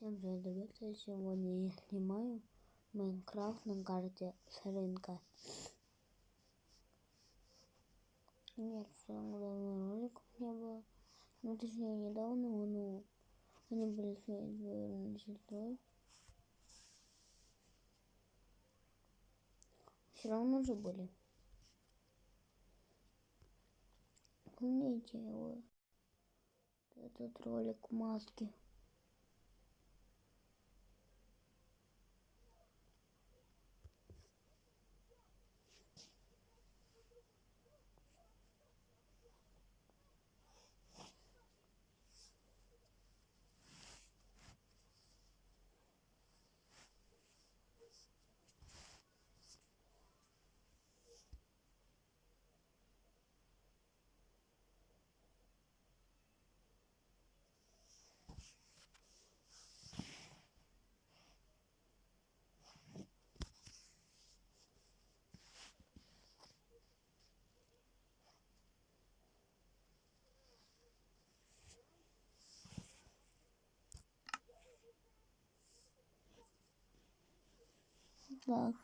Всем привет, ребята! Сегодня я снимаю Майнкрафт на карте с рынка. Нет, давно ролик у меня был. Ну, точнее, недавно, но они были связаны с сестрой. Все равно же были. Помните его? Этот ролик маски. Так,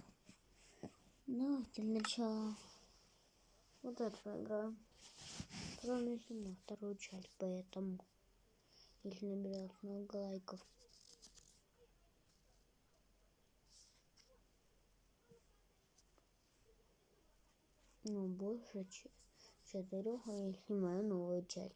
давайте для начала вот эту играем. Потом я сниму вторую часть, поэтому если наберет много лайков. Ну, больше 4, я снимаю новую часть.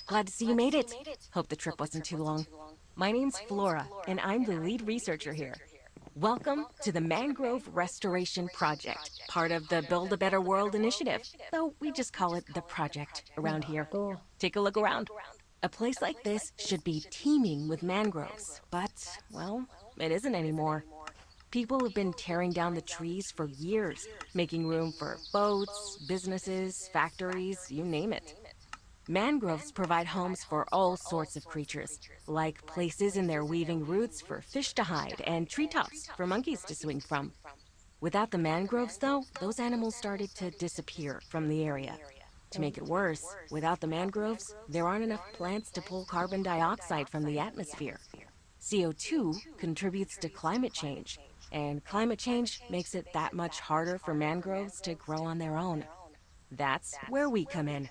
Glad to see you made it. Hope the trip wasn't too long. My name's Flora, and I'm the lead researcher here. Welcome to the Mangrove Restoration Project, part of the Build a Better World initiative, though we just call it the project around here. Take a look around. A place like this should be teeming with mangroves, but, well, it isn't anymore. People have been tearing down the trees for years, making room for boats, businesses, factories, you name it. Mangroves provide homes for all sorts of creatures, like places in their weaving roots for fish to hide and treetops for monkeys to swing from. Without the mangroves, though, those animals started to disappear from the area. To make it worse, without the mangroves, there aren't enough plants to pull carbon dioxide from the atmosphere. CO2 contributes to climate change, and climate change makes it that much harder for mangroves to grow on their own. That's where we come in.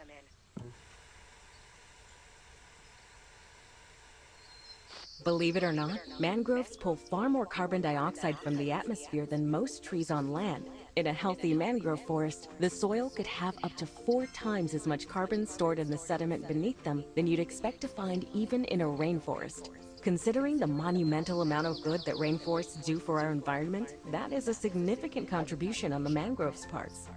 Believe it or not, mangroves pull far more carbon dioxide from the atmosphere than most trees on land. In a healthy mangrove forest, the soil could have up to 4 times as much carbon stored in the sediment beneath them than you'd expect to find even in a rainforest. Considering the monumental amount of good that rainforests do for our environment, that is a significant contribution on the mangroves' parts.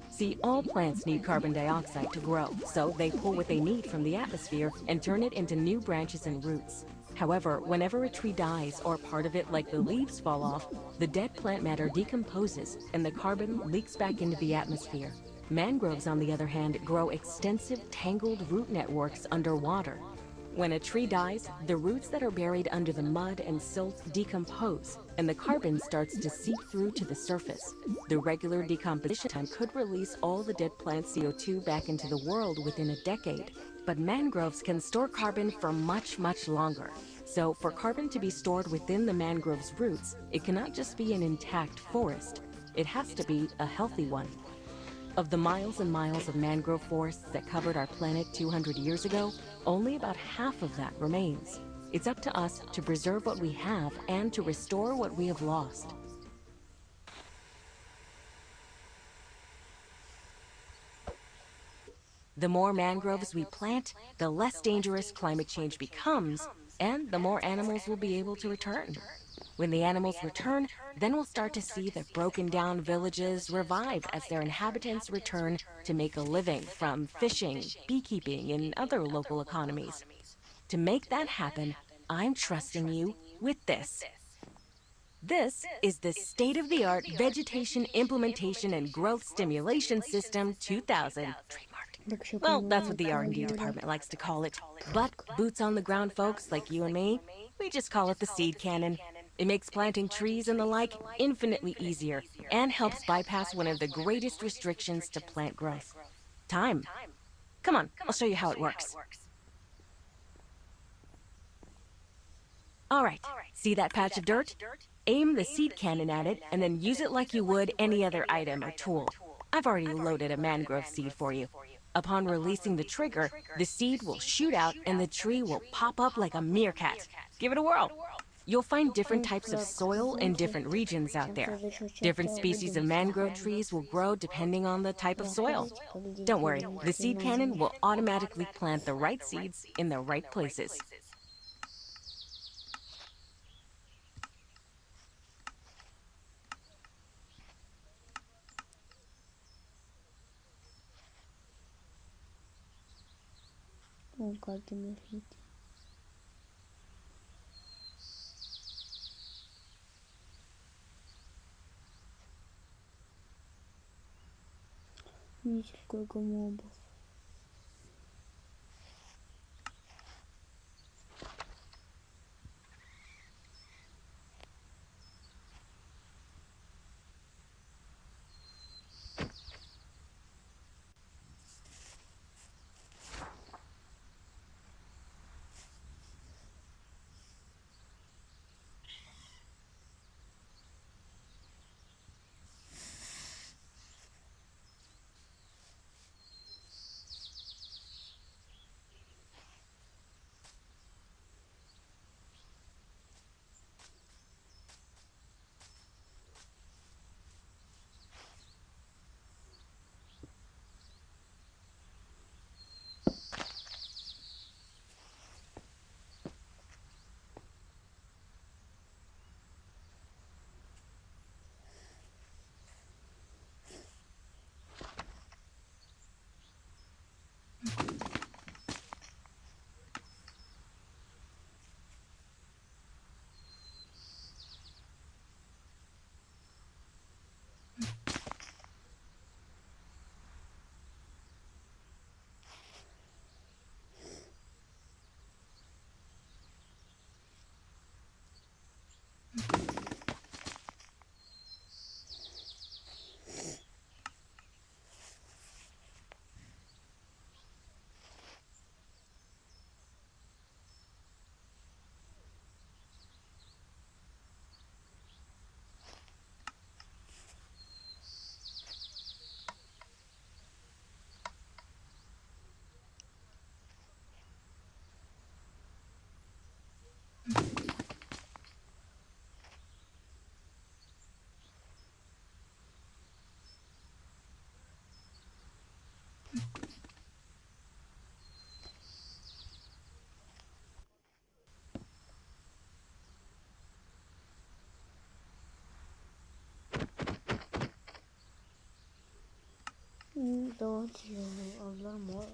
See, all plants need carbon dioxide to grow, so they pull what they need from the atmosphere and turn it into new branches and roots. However, whenever a tree dies or part of it, like the leaves, fall off, the dead plant matter decomposes and the carbon leaks back into the atmosphere. Mangroves, on the other hand, grow extensive tangled root networks underwater. When a tree dies, the roots that are buried under the mud and silt decompose, and the carbon starts to seep through to the surface. The regular decomposition time could release all the dead plant CO2 back into the world within a decade. But mangroves can store carbon for much, much longer. So for carbon to be stored within the mangrove's roots, it cannot just be an intact forest. It has to be a healthy one. Of the miles and miles of mangrove forests that covered our planet 200 years ago, only about half of that remains. It's up to us to preserve what we have and to restore what we have lost. The more mangroves we plant, the less dangerous climate change becomes, and the more animals will be able to return. When the animals return, then we'll start to see the broken down villages revive as their inhabitants return to make a living from fishing, beekeeping, and other local economies. To make that happen, I'm trusting you with this. This is the state-of-the-art Vegetation Implementation and Growth Stimulation System 2000, trademarked. Так що Well, that's по-моєму what the R&D калюра. department likes to call it. But boots on the ground folks like you and me, we just call it the seed cannon. It makes planting trees and the like infinitely easier and helps bypass one of the greatest restrictions to plant growth: time. Come on, I'll show you how it works. All right, see that patch of dirt? Aim the seed cannon at it and then use it like you would any other item or tool. I've already loaded a mangrove seed for you. Upon releasing the trigger, the seed will shoot out and the tree will pop up like a meerkat. Give it a whirl. You'll find different types of soil in different regions out there. Different species of mangrove trees will grow depending on the type of soil. Don't worry, the seed cannon will automatically plant the right seeds in the right places. Он как медлит. Видите, сколько мобов. Давайте обзор мода.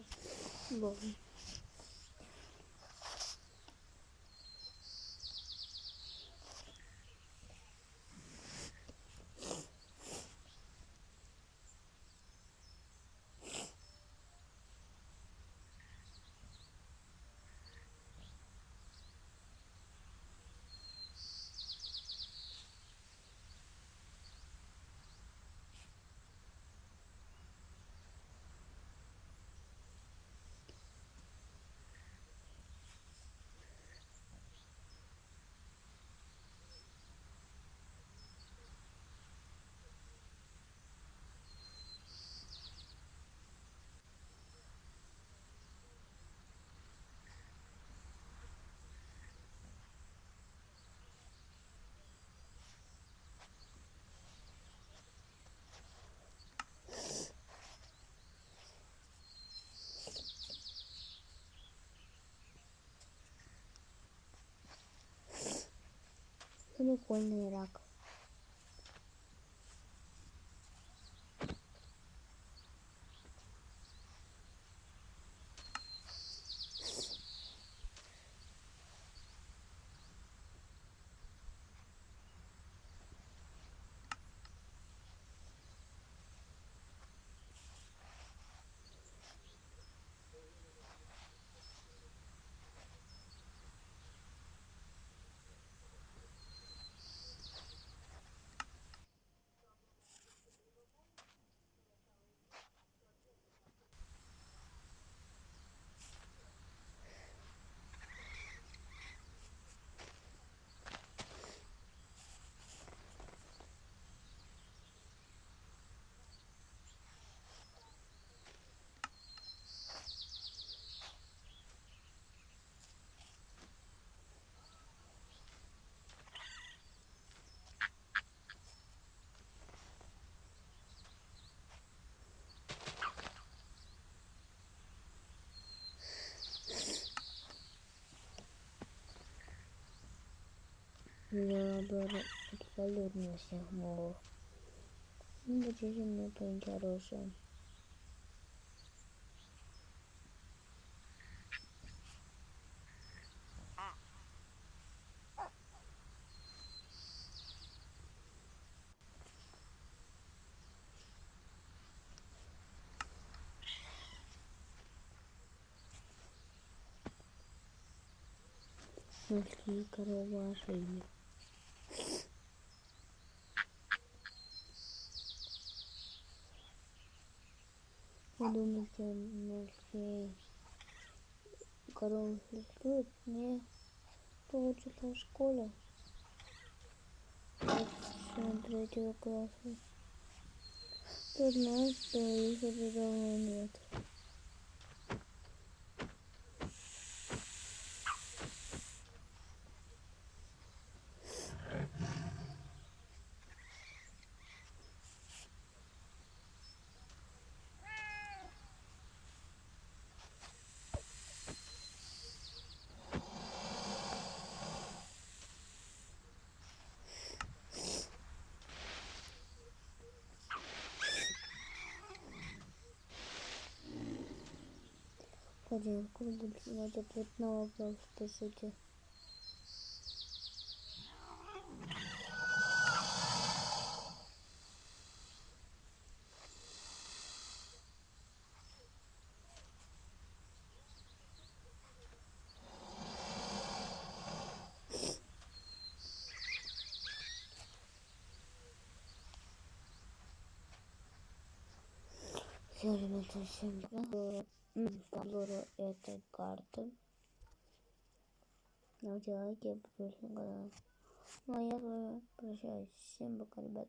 треугольный рак. Я обзор абсолютно всех мобов. Ну, хотите мне что-нибудь хорошее. Морские коровы ошейник. Вы думаете, морские коровы существуют? Нет. Кто учится в школе? С третьего класса. Кто знает, что их уже давно нет. Один, откуда вот ответ на вопрос, пишите. Все, ребята, всем пока. Обзору этой карты. Ставьте лайки, подписывайтесь на канал. Ну а я с вами прощаюсь. Всем пока, ребят.